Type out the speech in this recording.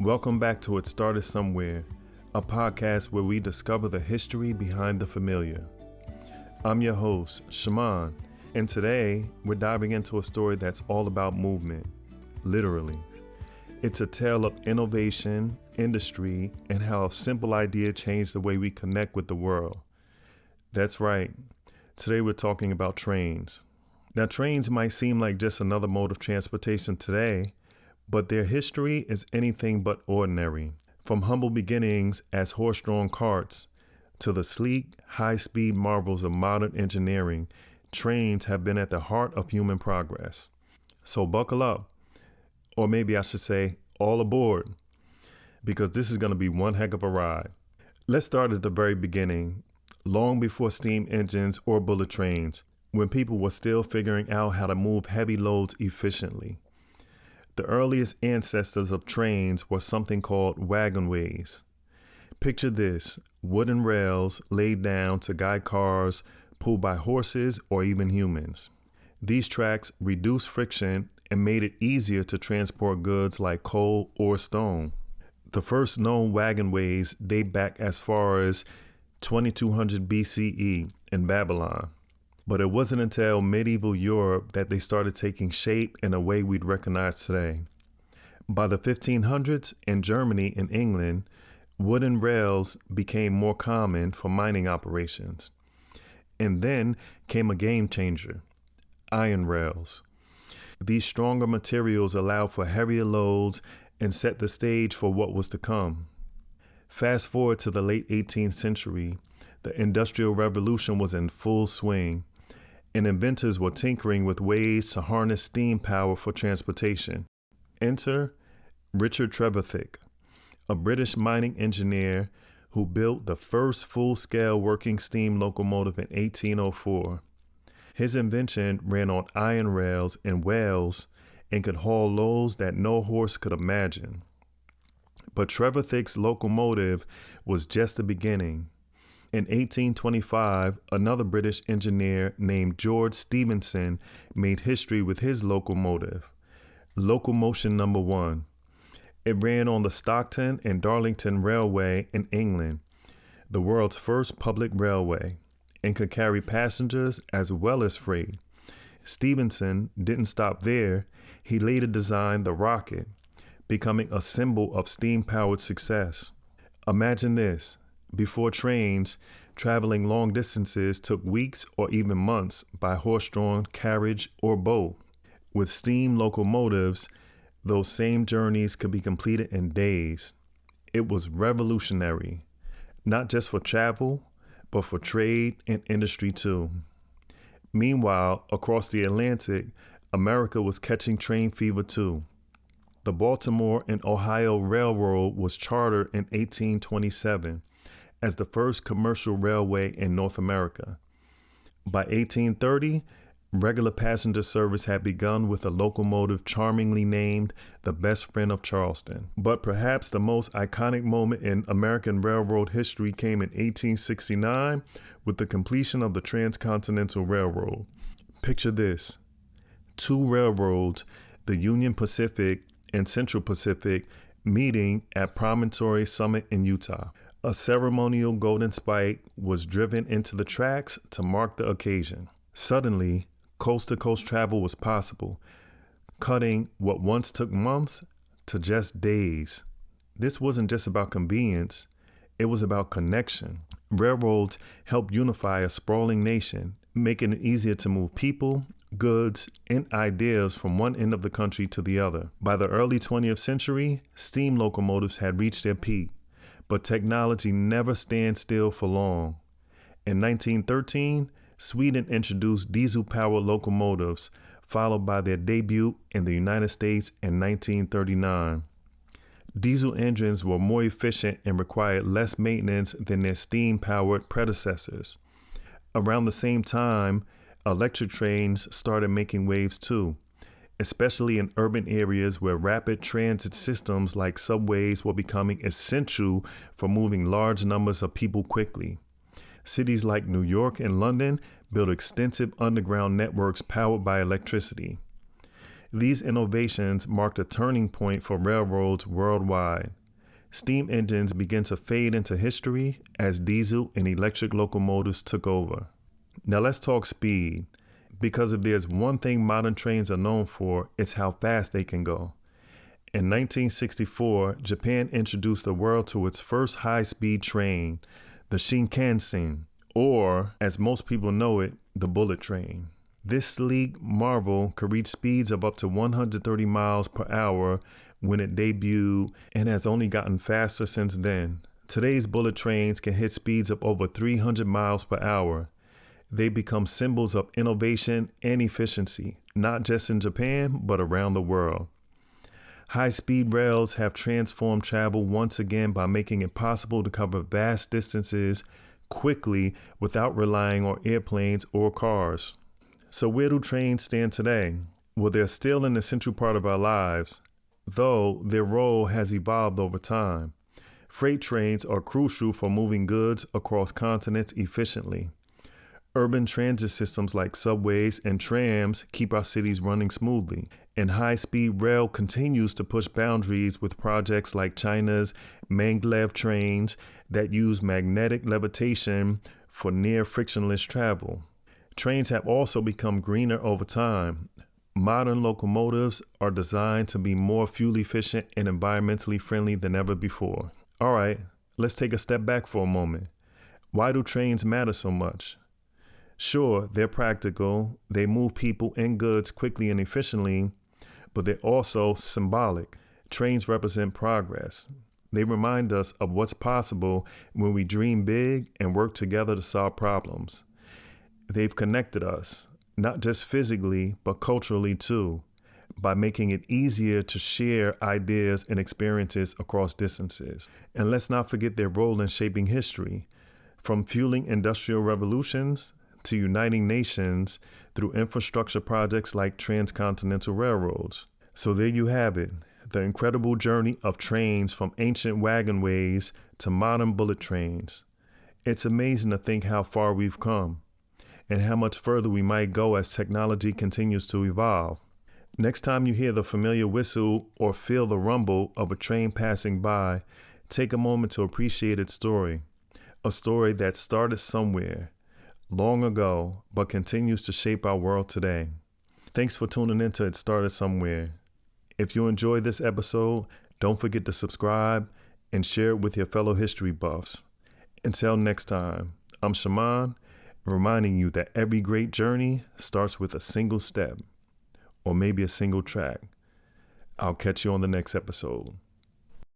Welcome back to It Started Somewhere, a podcast where we discover the history behind the familiar. I'm your host, Shaimond, and today we're diving into a story that's all about movement, literally. It's a tale of innovation, industry, and how a simple idea changed the way we connect with the world. That's right. Today we're talking about trains. Now, trains might seem like just another mode of transportation today, but their history is anything but ordinary. From humble beginnings as horse-drawn carts to the sleek, high-speed marvels of modern engineering, trains have been at the heart of human progress. So buckle up, or maybe I should say all aboard, because this is going to be one heck of a ride. Let's start at the very beginning, long before steam engines or bullet trains, when people were still figuring out how to move heavy loads efficiently. The earliest ancestors of trains were something called wagonways. Picture this, wooden rails laid down to guide cars pulled by horses or even humans. These tracks reduced friction and made it easier to transport goods like coal or stone. The first known wagonways date back as far as 2200 BCE in Babylon. But it wasn't until medieval Europe that they started taking shape in a way we'd recognize today. By the 1500s in Germany and England, wooden rails became more common for mining operations. And then came a game changer, iron rails. These stronger materials allowed for heavier loads and set the stage for what was to come. Fast forward to the late 18th century, the Industrial Revolution was in full swing, and inventors were tinkering with ways to harness steam power for transportation. Enter Richard Trevithick, a British mining engineer who built the first full-scale working steam locomotive in 1804. His invention ran on iron rails in Wales and could haul loads that no horse could imagine. But Trevithick's locomotive was just the beginning. In 1825, another British engineer named George Stephenson made history with his locomotive, Locomotion No. 1. It ran on the Stockton and Darlington Railway in England, the world's first public railway, and could carry passengers as well as freight. Stephenson didn't stop there. He later designed the rocket, becoming a symbol of steam-powered success. Imagine this. Before trains, traveling long distances took weeks or even months by horse-drawn carriage or boat. With steam locomotives, those same journeys could be completed in days. It was revolutionary, not just for travel, but for trade and industry too. Meanwhile, across the Atlantic, America was catching train fever too. The Baltimore and Ohio Railroad was chartered in 1827. As the first commercial railway in North America. By 1830, regular passenger service had begun with a locomotive charmingly named the Best Friend of Charleston. But perhaps the most iconic moment in American railroad history came in 1869 with the completion of the Transcontinental Railroad. Picture this, two railroads, the Union Pacific and Central Pacific, meeting at Promontory Summit in Utah. A ceremonial golden spike was driven into the tracks to mark the occasion. Suddenly, coast-to-coast travel was possible, cutting what once took months to just days. This wasn't just about convenience, it was about connection. Railroads helped unify a sprawling nation, making it easier to move people, goods, and ideas from one end of the country to the other. By the early 20th century, steam locomotives had reached their peak. But technology never stands still for long. In 1913, Sweden introduced diesel-powered locomotives, followed by their debut in the United States in 1939. Diesel engines were more efficient and required less maintenance than their steam-powered predecessors. Around the same time, electric trains started making waves too, especially in urban areas where rapid transit systems like subways were becoming essential for moving large numbers of people quickly. Cities like New York and London built extensive underground networks powered by electricity. These innovations marked a turning point for railroads worldwide. Steam engines began to fade into history as diesel and electric locomotives took over. Now let's talk speed, because if there's one thing modern trains are known for, it's how fast they can go. In 1964, Japan introduced the world to its first high-speed train, the Shinkansen, or, as most people know it, the bullet train. This sleek marvel could reach speeds of up to 130 miles per hour when it debuted and has only gotten faster since then. Today's bullet trains can hit speeds of over 300 miles per hour. They become symbols of innovation and efficiency, not just in Japan, but around the world. High-speed rails have transformed travel once again by making it possible to cover vast distances quickly without relying on airplanes or cars. So where do trains stand today? Well, they're still an essential part of our lives, though their role has evolved over time. Freight trains are crucial for moving goods across continents efficiently. Urban transit systems like subways and trams keep our cities running smoothly, and high-speed rail continues to push boundaries with projects like China's maglev trains that use magnetic levitation for near-frictionless travel. Trains have also become greener over time. Modern locomotives are designed to be more fuel efficient and environmentally friendly than ever before. All right, let's take a step back for a moment. Why do trains matter so much? Sure, they're practical, they move people and goods quickly and efficiently, but they're also symbolic. Trains represent progress. They remind us of what's possible when we dream big and work together to solve problems. They've connected us, not just physically, but culturally too, by making it easier to share ideas and experiences across distances. And let's not forget their role in shaping history, from fueling industrial revolutions to uniting nations through infrastructure projects like transcontinental railroads. So there you have it, the incredible journey of trains from ancient wagonways to modern bullet trains. It's amazing to think how far we've come and how much further we might go as technology continues to evolve. Next time you hear the familiar whistle or feel the rumble of a train passing by, take a moment to appreciate its story, a story that started somewhere long ago, but continues to shape our world today. Thanks for tuning in to It Started Somewhere. If you enjoyed this episode, don't forget to subscribe and share it with your fellow history buffs. Until next time, I'm Shaimond, reminding you that every great journey starts with a single step, or maybe a single track. I'll catch you on the next episode.